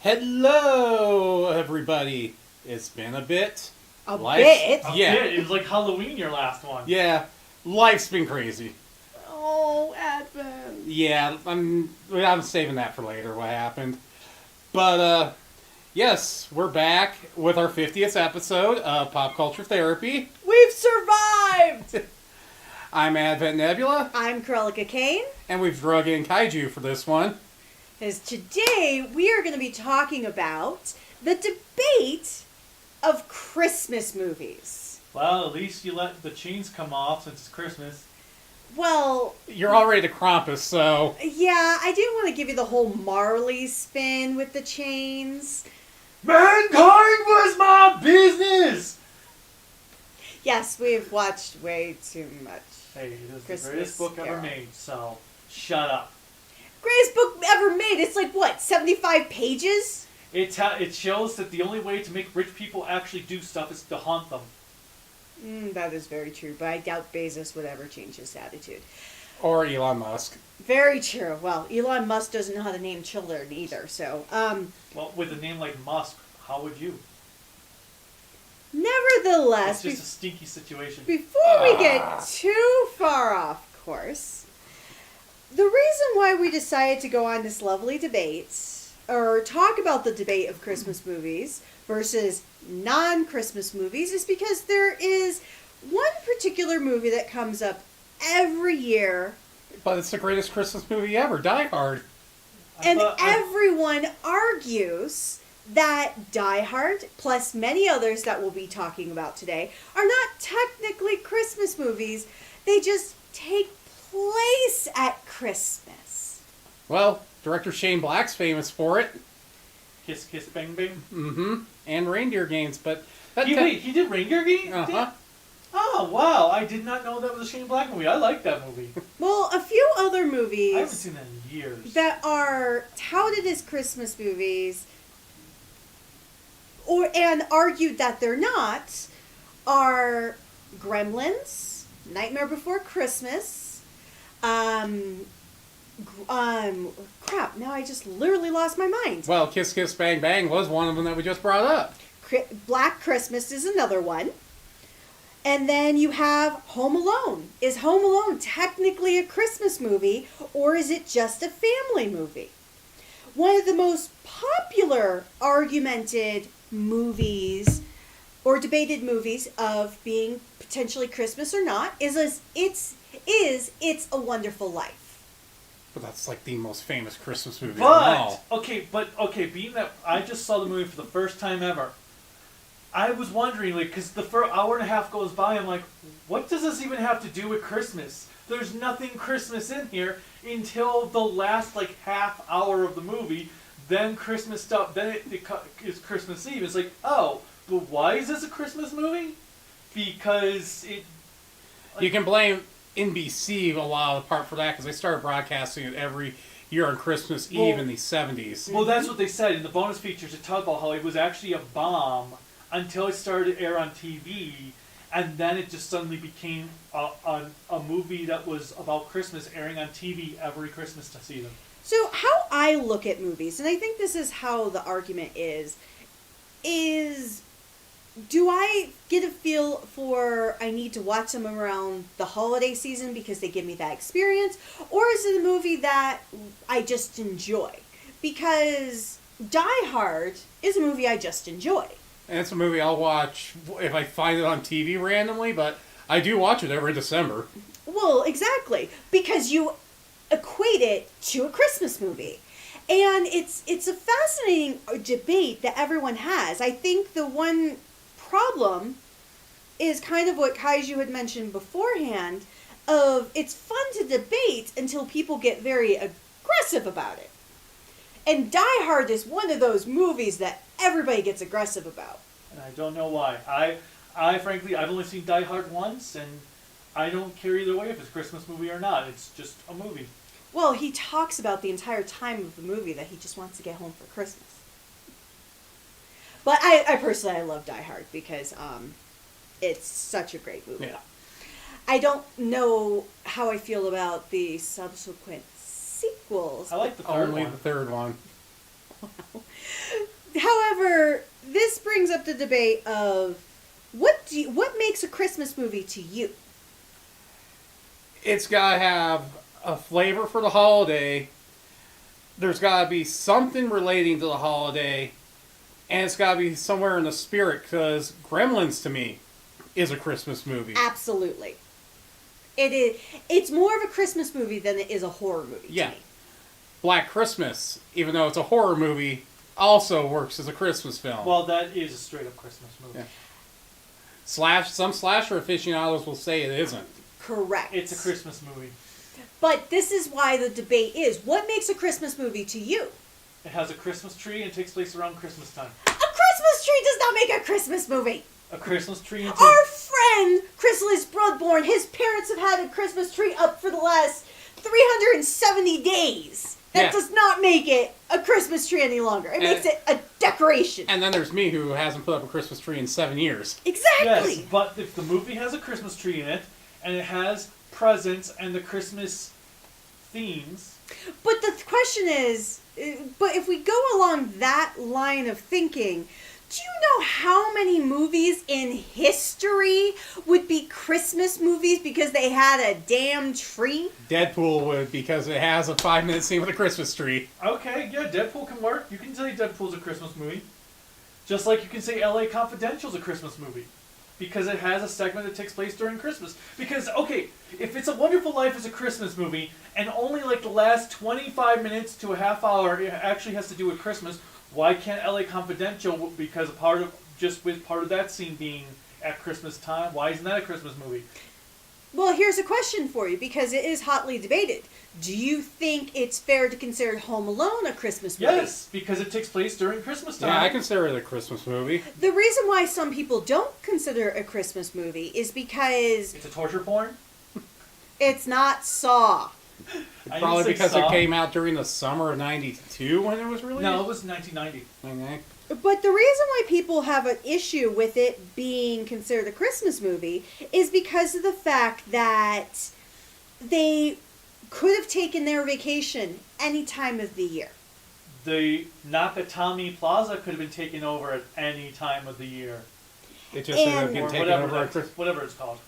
Hello, everybody. It's been a bit. A bit? Yeah. It was like Halloween, your last one. Yeah. Life's been crazy. Oh, Advent. Yeah, I'm saving that for later, what happened. But, yes, we're back with our 50th episode of Pop Culture Therapy. We've survived! I'm Advent Nebula. I'm Cruellica Kain. And we've drug in kaiju for this one. As today we are going to be talking about the debate of Christmas movies. Well, at least you let the chains come off since it's Christmas. Well... You're already the Krampus, so... Yeah, I didn't want to give you the whole Marley spin with the chains. Mankind was my business! Yes, we've watched way too much. Hey, it was Christmas the greatest book ever Carol. made, so shut up. Greatest book ever made. It's like, what, 75 pages? It shows that the only way to make rich people actually do stuff is to haunt them. That is very true, but I doubt Bezos would ever change his attitude. Or Elon Musk. Very true. Well, Elon Musk doesn't know how to name children either, so, Well, with a name like Musk, how would you? Nevertheless, It's just a stinky situation. before we get too far off course, the reason why we decided to go on this lovely debate, or talk about the debate of Christmas movies versus non-Christmas movies, is because there is one particular movie that comes up every year, But it's the greatest Christmas movie ever, Die Hard. and everyone argues that Die Hard, plus many others that we'll be talking about today, are not technically Christmas movies. They just take place at Christmas. Well, director Shane Black's famous for it. Kiss, kiss, bang, bang. Mm-hmm. And Reindeer Games, but... Wait, he did Reindeer Game? Uh-huh. Oh, wow. I did not know that was a Shane Black movie. I like that movie. Well, a few other I haven't movies seen that in years. that are touted as Christmas movies, and argued that they're not, are Gremlins, Nightmare Before Christmas, crap, now I just literally lost my mind. Well, Kiss Kiss Bang Bang was one of them that we just brought up. Black Christmas is another one. And then you have Home Alone. Is Home Alone technically a Christmas movie, or is it just a family movie? One of the most popular argumented movies or debated movies of being potentially Christmas or not is It's a Wonderful Life. But that's like the most famous Christmas movie of But, all. being that I just saw the movie for the first time ever, I was wondering, like, because the first hour and a half goes by, I'm like, what does this even have to do with Christmas? There's nothing Christmas in here until the last, like, half hour of the movie. Then Christmas stuff, then it is Christmas Eve. It's like, oh, but why is this a Christmas movie? Because it... You can blame NBC a lot of the part for that, because they started broadcasting it every year on Christmas Eve in the 70s. Well, that's what they said. In the bonus features, it talked about how it was actually a bomb until it started to air on TV, and then it just suddenly became a movie that was about Christmas, airing on TV every Christmas season. So how I look at movies, and I think this is how the argument is do I get a feel for I need to watch them around the holiday season because they give me that experience, or is it a movie that I just enjoy? Because Die Hard is a movie I just enjoy. And it's a movie I'll watch if I find it on TV randomly, but I do watch it every December. Well, exactly. Because you equate it to a Christmas movie. And it's a fascinating debate that everyone has. I think the one problem is kind of what Kaiju had mentioned beforehand, of it's fun to debate until people get very aggressive about it. And Die Hard is one of those movies that everybody gets aggressive about. And I don't know why. I frankly, I've only seen Die Hard once, and I don't care either way if it's a Christmas movie or not. It's just a movie. Well, he talks about the entire time of the movie that he just wants to get home for Christmas. But I personally, I love Die Hard because it's such a great movie. Yeah. I don't know how I feel about the subsequent sequels. I like the third Only one. the third one. However, this brings up the debate of what makes a Christmas movie to you? It's got to have a flavor for the holiday. There's got to be something relating to the holiday. And it's got to be somewhere in the spirit, because Gremlins, to me, is a Christmas movie. Absolutely. It is. It's more of a Christmas movie than it is a horror movie to me. Black Christmas, even though it's a horror movie, also works as a Christmas film. Well, that is a straight-up Christmas movie. Yeah. Some slasher aficionados will say it isn't. Correct. It's a Christmas movie. But this is why the debate is, what makes a Christmas movie to you? It has a Christmas tree and takes place around Christmas time. A Christmas tree does not make a Christmas movie. A Christmas tree and Our friend, Chrysalis Bloodborne, his parents have had a Christmas tree up for the last 370 days. That does not make it a Christmas tree any longer. It makes it a decoration. And then there's me, who hasn't put up a Christmas tree in 7 years. Exactly. Yes, but if the movie has a Christmas tree in it, and it has presents and the Christmas themes... But the question is, but if we go along that line of thinking, do you know how many movies in history would be Christmas movies because they had a damn tree? Deadpool would, because it has a 5-minute scene with a Christmas tree. Okay, yeah, Deadpool can work. You can say Deadpool's a Christmas movie. Just like you can say LA Confidential's a Christmas movie. Because it has a segment that takes place during Christmas. Because, okay, if It's a Wonderful Life is a Christmas movie, and only like the last 25 minutes to a half hour it actually has to do with Christmas, why can't LA Confidential, because part of that scene being at Christmas time, why isn't that a Christmas movie? Well, here's a question for you, because it is hotly debated. Do you think it's fair to consider Home Alone a Christmas movie? Yes, because it takes place during Christmas time. Yeah, I consider it a Christmas movie. The reason why some people don't consider it a Christmas movie is because It's a torture porn? it's not Saw. Probably because it came out during the summer of 92 when it was released? No, it was 1990. Okay. But the reason why people have an issue with it being considered a Christmas movie is because of the fact that they could have taken their vacation any time of the year. The Nakatomi Plaza could have been taken over at any time of the year. It just ended up getting Or taken whatever, over. whatever it's called.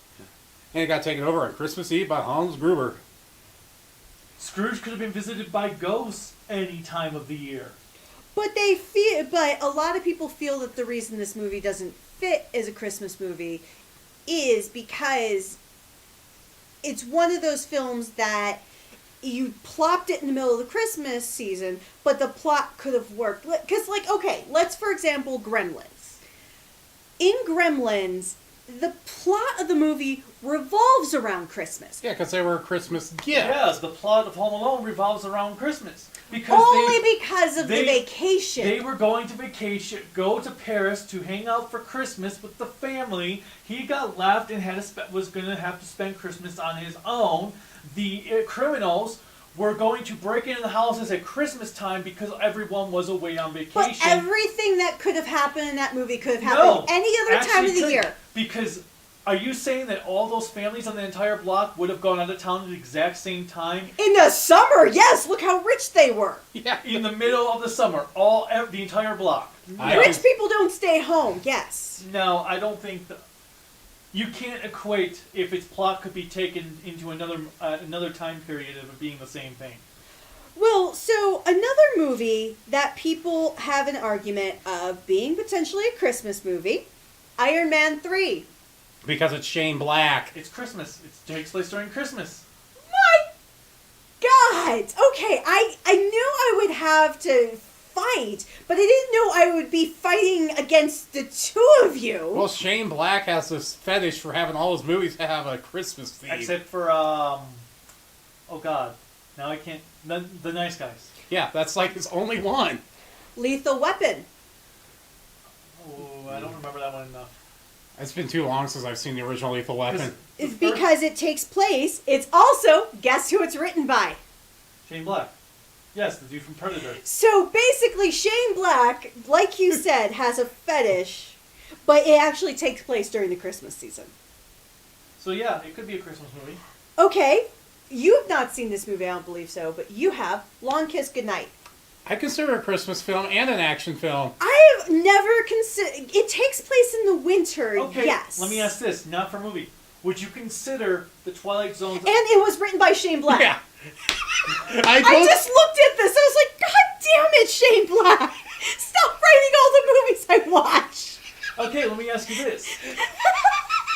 And it got taken over on Christmas Eve by Hans Gruber. Scrooge could have been visited by ghosts any time of the year. But a lot of people feel that the reason this movie doesn't fit as a Christmas movie is because it's one of those films that you plopped it in the middle of the Christmas season, but the plot could have worked. Because, let's, for example, Gremlins. In Gremlins, the plot of the movie revolves around Christmas. Yeah, because they were a Christmas gift. Yes, the plot of Home Alone revolves around Christmas. Because of the vacation. They were going to go to Paris to hang out for Christmas with the family. He got left and was going to have to spend Christmas on his own. The criminals were going to break into the houses at Christmas time because everyone was away on vacation. But everything that could have happened in that movie could have happened any other time of the year. Because are you saying that all those families on the entire block would have gone out of town at the exact same time? In the summer, yes. Look how rich they were. Yeah. In the middle of the summer, the entire block. Rich people don't stay home. Yes. No, I don't think that. You can't equate if its plot could be taken into another time period of it being the same thing. Well, so another movie that people have an argument of being potentially a Christmas movie, Iron Man 3. Because it's Shane Black. It's Christmas. It takes place during Christmas. My God! Okay, I knew I would have to fight, but I didn't know I would be fighting against the two of you. Well, Shane Black has this fetish for having all his movies have a Christmas theme. Except for, oh God. Now I can't... The Nice Guys. Yeah, that's like his only one. Lethal Weapon. Oh, I don't remember that one enough. It's been too long since I've seen the original Lethal Weapon. It's because it takes place. It's also, guess who it's written by? Shane Black. Yes, the dude from Predator. So basically, Shane Black, like you said, has a fetish, but it actually takes place during the Christmas season. So yeah, it could be a Christmas movie. Okay, you have not seen this movie, I don't believe so, but you have. Long Kiss Goodnight. I consider it a Christmas film and an action film. I never consider. It takes place in the winter. Okay, Yes. let me ask this, not for a movie. Would you consider the Twilight Zone's... And it was written by Shane Black. Yeah. I just looked at this. I was like, God damn it, Shane Black! Stop writing all the movies I watch. Okay, let me ask you this.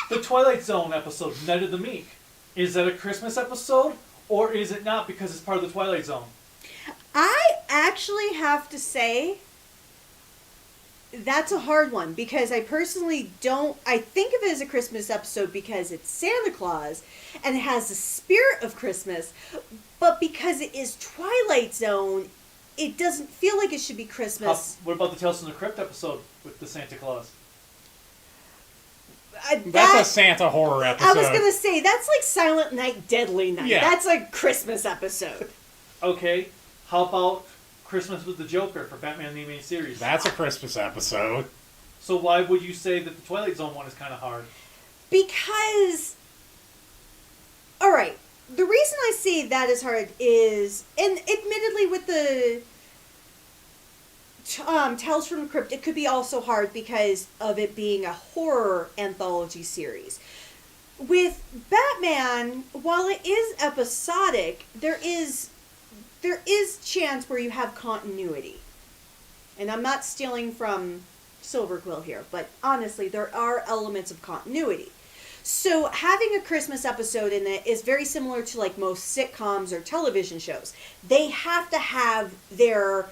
The Twilight Zone episode, Night of the Meek, is that a Christmas episode, or is it not because it's part of the Twilight Zone? I actually have to say that's a hard one because I personally don't. I think of it as a Christmas episode because it's Santa Claus and it has the spirit of Christmas, but because it is Twilight Zone, it doesn't feel like it should be Christmas. What about the Tales from the Crypt episode with the Santa Claus? That's a Santa horror episode. I was gonna say that's like Silent Night, Deadly Night. Yeah. That's a Christmas episode. Okay, how about Christmas with the Joker for Batman the Animated Series? That's a Christmas episode. So why would you say that the Twilight Zone one is kind of hard? Because, all right, the reason I say that is hard is, and admittedly with the Tales from the Crypt, it could be also hard because of it being a horror anthology series. With Batman, while it is episodic, there is chance where you have continuity. And I'm not stealing from Silver Quill here, but honestly, there are elements of continuity. So having a Christmas episode in it is very similar to like most sitcoms or television shows. They have to have their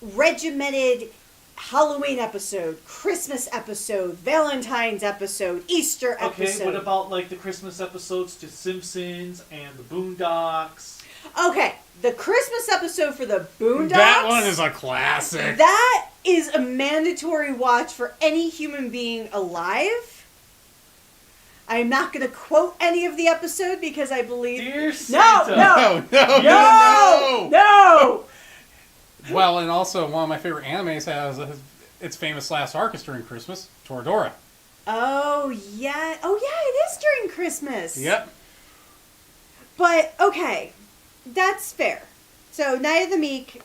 regimented Halloween episode, Christmas episode, Valentine's episode, Easter episode. Okay, what about like the Christmas episodes to Simpsons and the Boondocks? Okay, the Christmas episode for the Boondocks. That one is a classic. That is a mandatory watch for any human being alive. I'm not going to quote any of the episode because I believe... Dear Santa! No! Well, and also one of my favorite animes has its famous last arc is during Christmas, Toradora. Oh, yeah. Oh, yeah, it is during Christmas. Yep. But, okay, that's fair. So, Night of the Meek.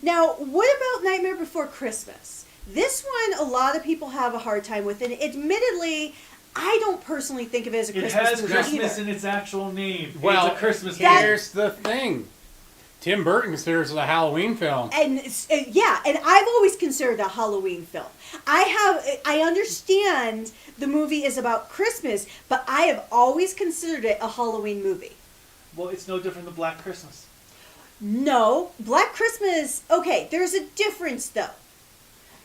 Now, what about Nightmare Before Christmas? This one, a lot of people have a hard time with, and admittedly, I don't personally think of it as a Christmas movie. It has Christmas either. in its actual name. Well, it's a Christmas movie. Here's the thing. Tim Burton considers it a Halloween film. And yeah, and I've always considered it a Halloween film. I understand the movie is about Christmas, but I have always considered it a Halloween movie. Well, it's no different than Black Christmas. No, Black Christmas, okay, there's a difference though.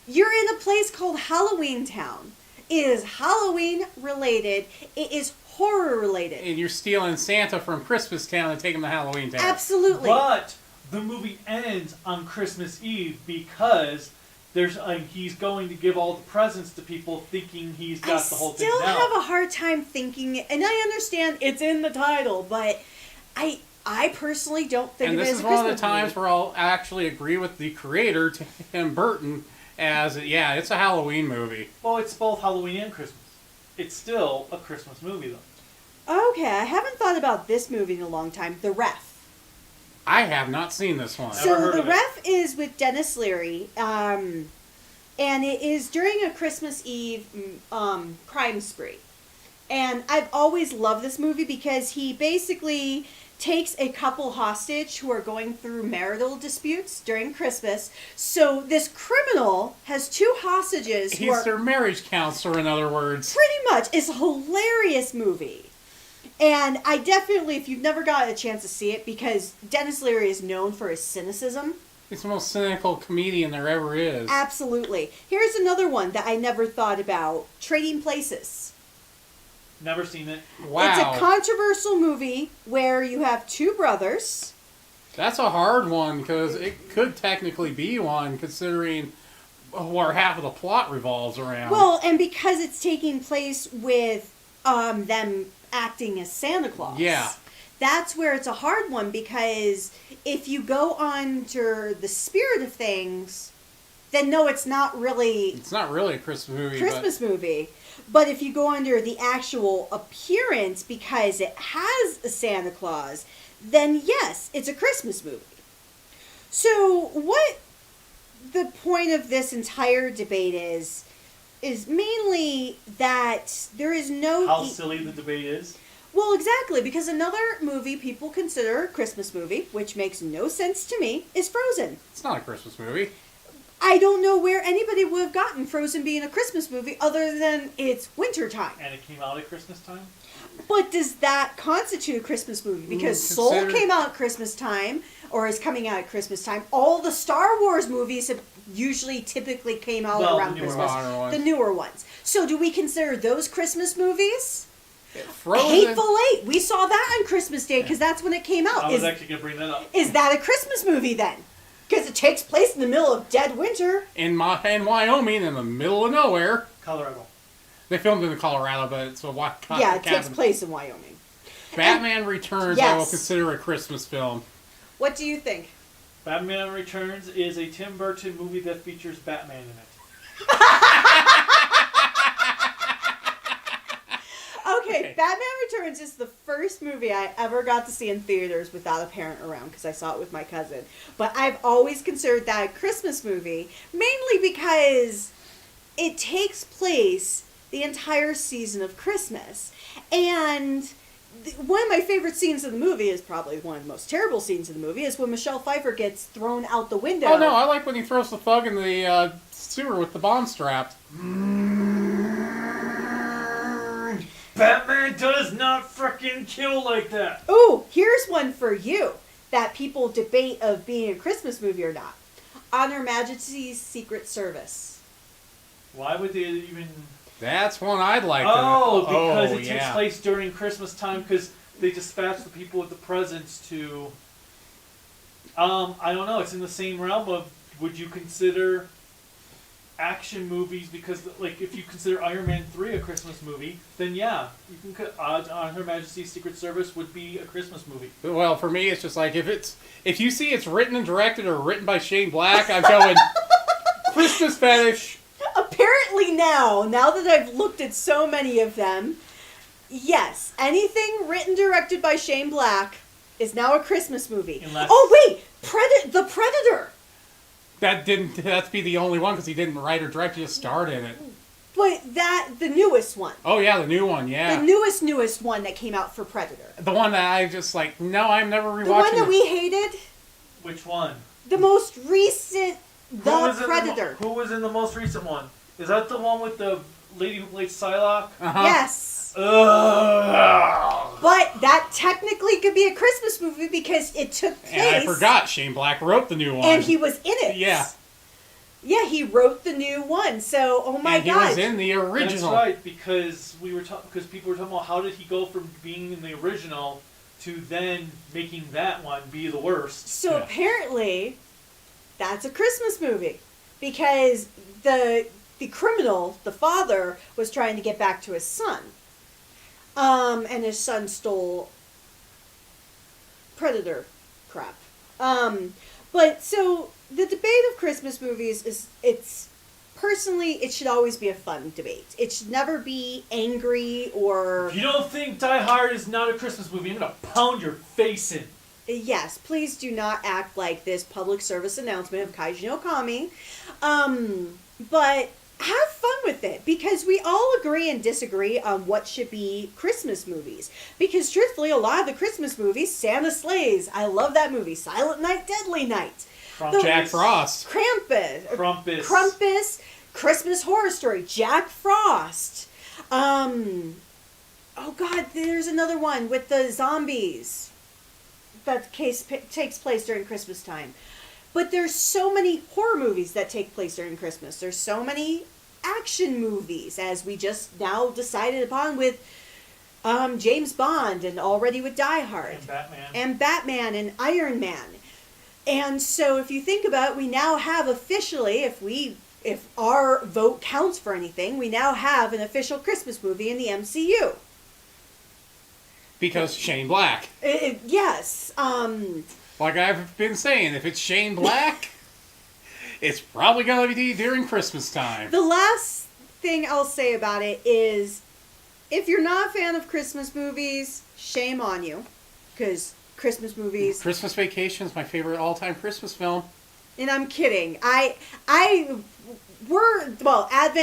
You're in a place called Halloween Town. It is Halloween related. It is horror related. And you're stealing Santa from Christmas Town and taking him to Halloween Town. Absolutely. But the movie ends on Christmas Eve because he's going to give all the presents to people thinking he's got the whole thing down. I still have a hard time thinking, and I understand it's in the title, but I personally don't think and of it as a this is Christmas one of the times movie. where I'll actually agree with the creator, Tim Burton, as, yeah, it's a Halloween movie. Well, it's both Halloween and Christmas. It's still a Christmas movie, though. Okay, I haven't thought about this movie in a long time. The Ref. I have not seen this one. Never So heard The of it. Ref is with Dennis Leary, and it is during a Christmas Eve crime spree. And I've always loved this movie because he basically takes a couple hostage who are going through marital disputes during Christmas. So this criminal has two hostages who He's are their marriage counselor, in other words. pretty much. It's a hilarious movie. And I definitely, if you've never got a chance to see it, because Dennis Leary is known for his cynicism. He's the most cynical comedian there ever is. Absolutely. Here's another one that I never thought about. Trading Places. Never seen it. Wow. It's a controversial movie where you have two brothers. That's a hard one, because it could technically be one, considering where half of the plot revolves around. Well, and because it's taking place with them acting as Santa Claus. Yeah. That's where it's a hard one, because if you go under the spirit of things, then no, it's not really It's not really a Christmas movie. Christmas movie. But if you go under the actual appearance, because it has a Santa Claus, then yes, it's a Christmas movie. So what the point of this entire debate is mainly that there is no... How silly the debate is. Well, exactly, because another movie people consider a Christmas movie, which makes no sense to me, is Frozen. It's not a Christmas movie. I don't know where anybody would have gotten Frozen being a Christmas movie other than it's wintertime. And it came out at Christmas time? But does that constitute a Christmas movie? Because Soul came out at Christmas time, or is coming out at Christmas time. All the Star Wars movies have typically came out around Christmas. The newer ones. So do we consider those Christmas movies? Frozen. Hateful Eight. We saw that on Christmas Day because that's when it came out. I was actually going to bring that up. Is that a Christmas movie then? Because it takes place in the middle of dead winter. In Wyoming, in the middle of nowhere. Colorado. They filmed it in Colorado, but it's a yeah, it takes place in Wyoming. Batman Returns, I will consider a Christmas film. What do you think? Batman Returns is a Tim Burton movie that features Batman in it. Okay, Batman Returns is the first movie I ever got to see in theaters without a parent around because I saw it with my cousin. But I've always considered that a Christmas movie, mainly because it takes place the entire season of Christmas. And one of my favorite scenes in the movie is probably one of the most terrible scenes in the movie is when Michelle Pfeiffer gets thrown out the window. Oh, no, I like when he throws the thug in the sewer with the bomb strapped. Batman does not frickin' kill like that. Ooh, here's one for you that people debate of being a Christmas movie or not. On Her Majesty's Secret Service. Why would they even... That's one I'd like to... Because it takes place during Christmas time because they dispatch the people with the presents to... I don't know, it's in the same realm of, would you consider action movies, because like if you consider Iron Man 3 a Christmas movie, then yeah, you can On Her Majesty's Secret Service would be a Christmas movie. Well, for me, it's just like if you see it's written and directed or written by Shane Black, I'm going Christmas fetish. Apparently now that I've looked at so many of them, yes, anything written directed by Shane Black is now a Christmas movie. Oh wait, The Predator. That's be the only one because he didn't write or direct, he just starred in it. But the newest one. Oh yeah, the new one, yeah. The newest one that came out for Predator. The one that I just like, no, I'm never rewatching. The one that we hated. Which one? The most recent, Predator. Who was in the most recent one? Is that the one with the lady who played Psylocke? Uh-huh. Yes. Ugh. But that technically could be a Christmas movie because it took place. And I forgot Shane Black wrote the new one. And he was in it. Yeah. Yeah, he wrote the new one. So, oh my God. He was in the original. That's right, because because people were talking about how did he go from being in the original to then making that one be the worst. So apparently, that's a Christmas movie because the criminal, the father, was trying to get back to his son. And his son stole Predator crap. But so the debate of Christmas movies personally, it should always be a fun debate. It should never be angry or... If you don't think Die Hard is not a Christmas movie, I'm going to pound your face in. Yes, please do not act like this public service announcement of Kaiju no Kami. But have fun with it, because we all agree and disagree on what should be Christmas movies. Because truthfully, a lot of the Christmas movies, Santa Slays, I love that movie. Silent Night, Deadly Night. Jack Frost. Krampus. Christmas Horror Story. Jack Frost. Oh God, there's another one with the zombies that takes place during Christmas time. But there's so many horror movies that take place during Christmas. There's so many action movies, as we just now decided upon with James Bond, and already with Die Hard. And Batman and Iron Man. And so if you think about it, we now have officially, if our vote counts for anything, we now have an official Christmas movie in the MCU. Because Shane Black. Yes. Like I've been saying, if it's Shane Black, it's probably going to be during Christmas time. The last thing I'll say about it is, if you're not a fan of Christmas movies, shame on you. Because Christmas movies... Christmas Vacation is my favorite all-time Christmas film. And I'm kidding. Advent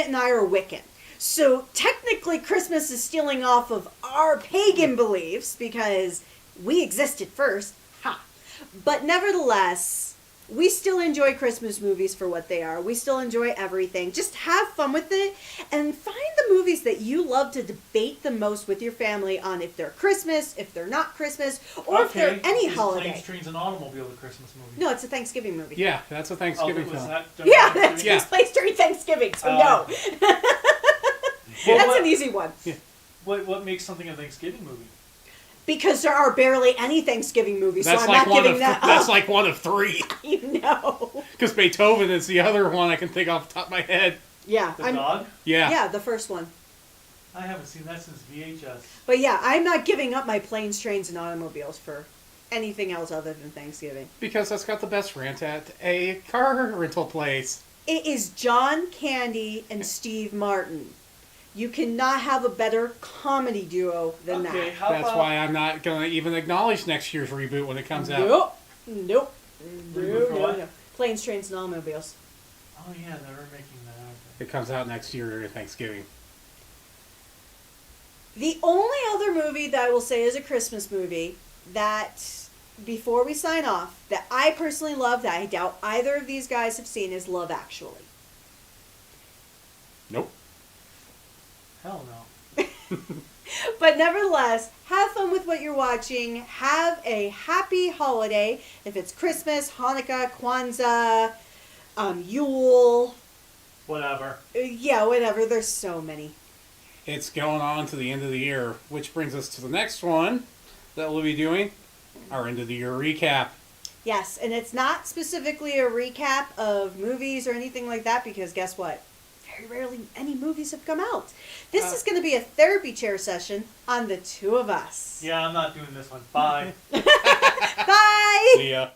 and I are Wiccan. So technically Christmas is stealing off of our pagan beliefs because we existed first. Ha. But nevertheless, we still enjoy Christmas movies for what they are. We still enjoy everything. Just have fun with it and find the movies that you love to debate the most with your family on if they're Christmas, if they're not Christmas, or if they're any holiday. Planes, Trains, and Automobile, the Christmas movie. No, it's a Thanksgiving movie. Yeah, that's a Thanksgiving film. That's placed during Thanksgiving, so no. That's an easy one. Yeah. What makes something a Thanksgiving movie? Because there are barely any Thanksgiving movies, That's so I'm not giving that up. That's like one of three. You know. Because Beethoven is the other one I can think off the top of my head. Yeah. The dog? Yeah. Yeah, the first one. I haven't seen that since VHS. But yeah, I'm not giving up my planes, trains, and automobiles for anything else other than Thanksgiving. Because that's got the best rent at a car rental place. It is John Candy and Steve Martin. You cannot have a better comedy duo than that. That's why I'm not going to even acknowledge next year's reboot when it comes out. Nope. No. Planes, Trains, and Automobiles. Oh yeah, they were making that. Okay. It comes out next year during Thanksgiving. The only other movie that I will say is a Christmas movie that, before we sign off, that I personally love, that I doubt either of these guys have seen, is Love Actually. Nope. Hell no. But nevertheless, have fun with what you're watching. Have a happy holiday. If it's Christmas, Hanukkah, Kwanzaa, Yule. Whatever. Yeah, whatever. There's so many. It's going on to the end of the year, which brings us to the next one that we'll be doing, our end of the year recap. Yes, and it's not specifically a recap of movies or anything like that, because guess what? Very rarely any movies have come out. This is going to be a therapy chair session on the two of us. Yeah, I'm not doing this one. Bye. Bye! See ya.